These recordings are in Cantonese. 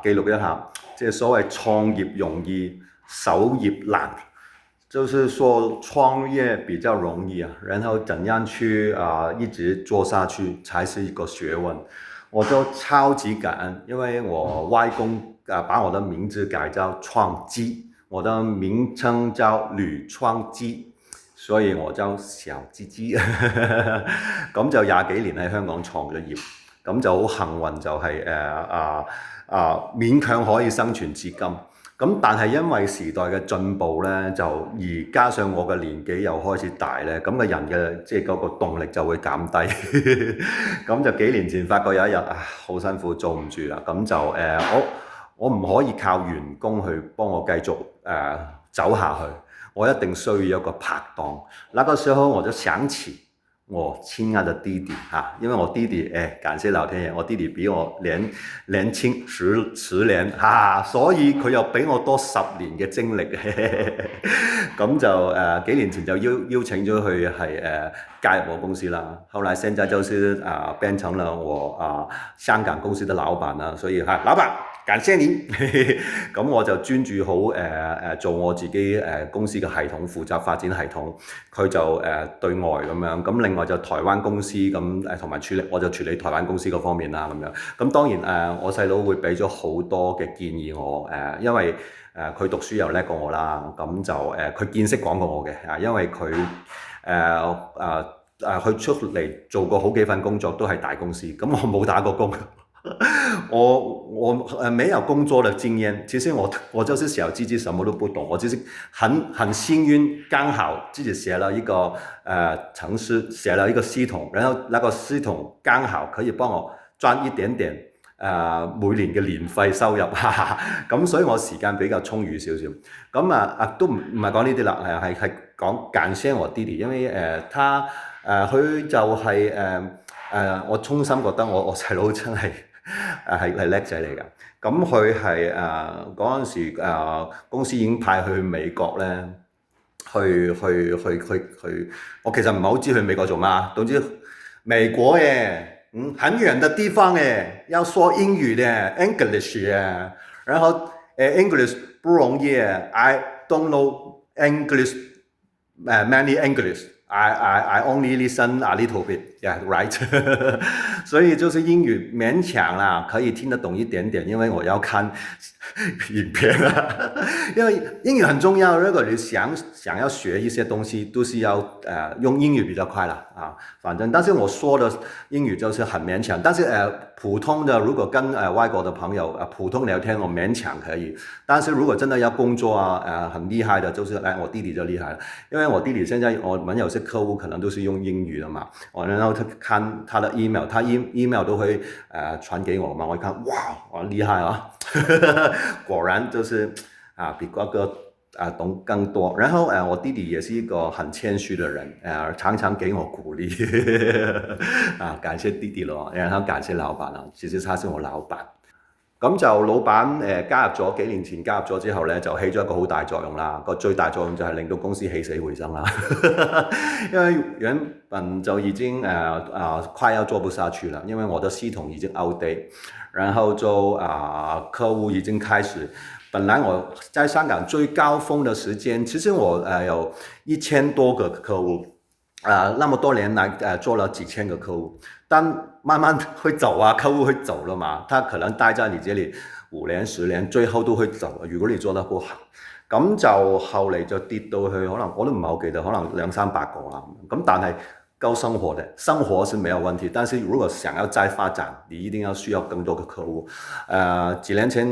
記錄一下，即係所謂創業容易，守業難。就是說創業比較容易啊，然後怎樣去一直做下去才是一個學問。我就超級感恩，因為我外公把我的名字改叫創基，我的名稱叫呂創基，所以我叫小基基。咁就20幾年喺香港創咗業，咁就好幸運就係勉強可以生存至今。咁但係因為時代嘅進步咧，就而加上我嘅年紀又開始大咧，咁嘅人嘅即係嗰個動力就會減低。咁就幾年前發覺有一日好辛苦做唔住啦，咁就我唔可以靠員工去幫我繼續走下去，我一定需要一個拍檔。那個時候我就想起我親愛的弟弟因為我弟弟感謝老天爺，我弟弟比我年輕十年所以佢又比我多10年嘅精力。咁就幾年前就邀請咗佢係加入我公司啦。後來現在就是變成了我香港公司的老闆啦，所以老闆感謝您。咁我就專注好做我自己公司嘅系統，負責發展系統，佢就對外咁樣。咁另外就台灣公司咁同埋我就處理台灣公司嗰方面啦咁樣。咁當然我細佬會俾咗好多嘅建議我因為佢讀書又叻過我啦，咁就佢見識廣過我嘅因為佢佢出嚟做過好幾份工作都係大公司，咁我冇打過工。我沒有工作的經驗，其實我就是小雞雞，什麼都不懂，我就是很幸運，剛好自己寫了一個程式，寫了一個系統，然後那個系統剛好可以幫我賺一點點每年嘅年費收入，咁所以我時間比較充裕少少。咁都唔係講呢啲啦，係講感謝我弟弟，因為佢就係我衷心覺得我細佬真係係叻仔嚟㗎。咁佢係嗰陣時公司已經派去美國咧，去，我其實唔係好知去美國做乜，總之美國很遠的地方要說英語的 English 然後English 不容易I don't know English many English。I only listen a little bit, yeah, right 。所以就是英語勉強啦，可以聽得懂一點點，因為我要看影片啦。因為英語很重要，如果你想要學一些東西，都是要用英語比較快啦反正，但是我說的英語就是很勉強，但是普通的如果跟外國的朋友普通聊天，我勉強可以。但是如果真的要工作很厲害的，就是我弟弟就厲害了，因為我弟弟現在我們有些客戶可能都是用英語的嘛，然後他看他的 email， 他 email 都會傳給我嘛，我一看哇，我厲害果然就是比哥哥懂更多。然後我弟弟也是一個很謙虛的人，常常給我鼓勵。感謝弟弟咯，然後感謝老闆啦，其實他是我老闆。咁就老闆加入咗幾年前加入咗之後咧，就起咗一個好大作用啦。個最大作用就係令到公司起死回生啦。因為原本就已經快要做不下去了，因為我的系統已經 outdate， 然後就客戶已經開始。本來我在香港最高峰的時間，其實我有1000多個客戶，那麼多年來做了幾千個客戶，但慢慢會走客戶會走了嘛，他可能待在你這裡5年10年，最後都會走。如果你做得不好，咁就後嚟就跌到去可能我都唔係好記得，可能200-300個啦。咁但係夠生活的，生活是沒有問題，但是如果想要再發展，你一定要需要更多的客戶。幾年前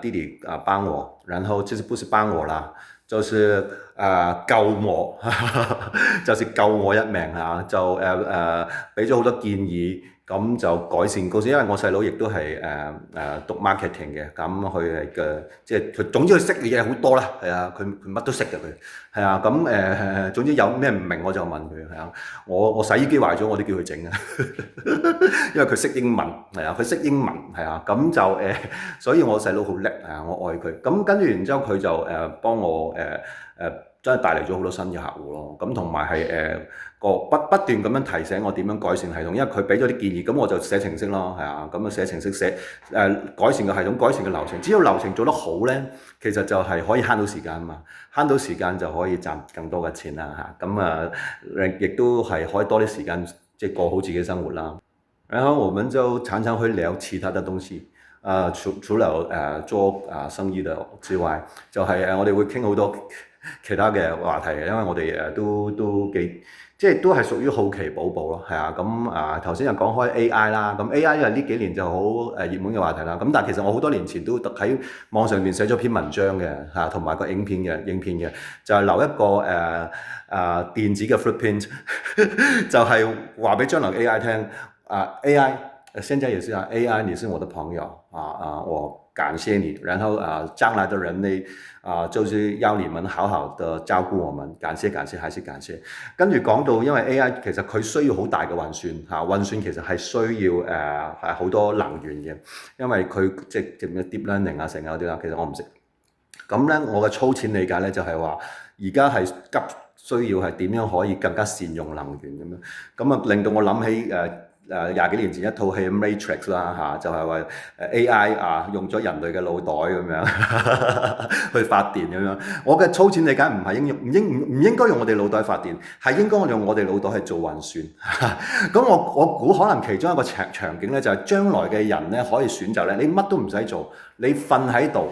弟弟幫我，然後其實不是幫我啦，就是救我，就是救我一命就俾咗好多建議。咁就改善公司，因為我細佬亦都係讀 marketing 嘅，咁佢係嘅，即係佢總之佢識嘅嘢好多啦，佢乜都識嘅佢，咁總之有咩唔明我就問佢，我洗衣機壞咗我都叫佢整因為佢識英文，佢識英文，咁就所以我細佬好叻，我愛佢，咁跟住然之後佢就幫我真係帶嚟咗好多新嘅客戶咯。咁同埋係不斷咁樣提醒我點樣改善系統，因為佢俾咗啲建議，咁我就寫程式咯，係啊，咁啊寫程式改善個系統，改善個流程。只要流程做得好咧，其實就係可以慳到時間嘛，慳到時間就可以賺更多嘅錢啦嚇。咁亦都係可以多啲時間即係過好自己生活啦。然後我們就常常會聊其他的東西。除了做生意的之外，就係我哋會傾好多其他嘅話題嘅，因為我哋都幾即係都係屬於好奇寶寶咯，係啊。咁頭先又講開 AI 啦，咁 AI 因為呢幾年就好熱門嘅話題啦。咁但係其實我好多年前都喺網上面寫咗篇文章嘅嚇，同埋個影片嘅，就係留一個電子嘅 footprint，就係話俾將來 AI 聽AI。現在也是AI 你是我的朋友我感謝你，然後將來的人類就是要你們好好的照顧我們，感謝還是感謝。跟住講到，因為 AI 其實佢需要好大嘅運算運算其實係需要好多能源嘅，因為佢即係咩 deep learning 成嗰啲啦，其實我唔識。咁咧，我嘅粗淺理解咧就係話，而家係急需要係點樣可以更加善用能源咁樣，咁令到我諗起20幾年前一套戲 Matrix 啦就係話 AI 用咗人類嘅腦袋咁樣去發電咁樣。我嘅粗淺理解唔應該用我哋腦袋發電，係應該用我哋腦袋去做運算。咁我估可能其中一個場景咧，就係將來嘅人咧可以選擇咧，你乜都唔使做，你瞓喺度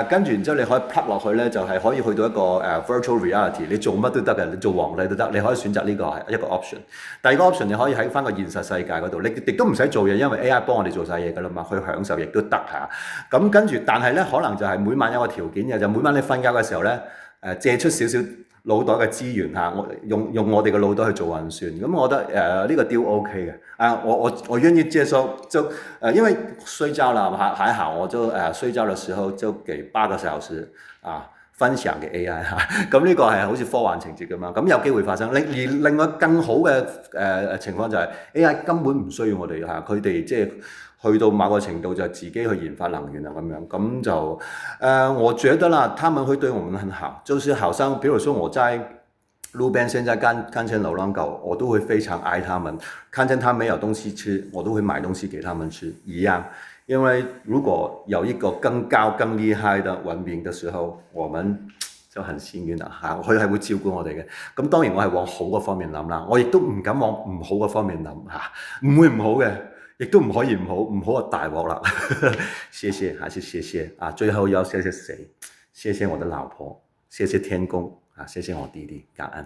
跟住然之後你可以 plug 落去咧，就係可以去到一個virtual reality，你做乜都得嘅，你做皇帝都得，你可以選擇呢個係一個 option。第二個 option 你可以喺翻個現實世界嗰度，你亦都唔使做嘢，因為 AI 幫我哋做晒嘢㗎啦嘛，去享受亦都得嚇。咁跟住，但係咧可能就係每晚有個條件嘅，就每晚你瞓覺嘅時候咧借出少少腦袋嘅資源用我哋嘅腦袋去做運算。咁我覺得呢個 deal OK 嘅。我願意接受，就因為睡覺啦，還好，我就睡覺嘅時候就給8個小時分享嘅 AI 咁呢個係好似科幻情節咁樣，咁有機會發生。而另外更好嘅情況就係 AI 根本唔需要我哋佢哋即係去到某個程度就自己去研發能源咁樣，咁就我覺得啦，他們會對我們很好，就是好像，比如說我在路邊現在看見流浪狗，我都會非常愛他們，看見他沒有東西吃，我都會買東西給他們吃一樣。因為如果有一個更高更厲害的文明的時候，我們就很幸運啦佢係會照顧我哋嘅。咁當然我係往好嘅方面諗啦，我亦都唔敢往唔好嘅方面諗唔會唔好嘅，亦都唔可以唔好就大鑊啦。謝謝，還是謝謝最後要謝謝誰？謝謝我的老婆，謝謝天公謝謝我弟弟，感恩。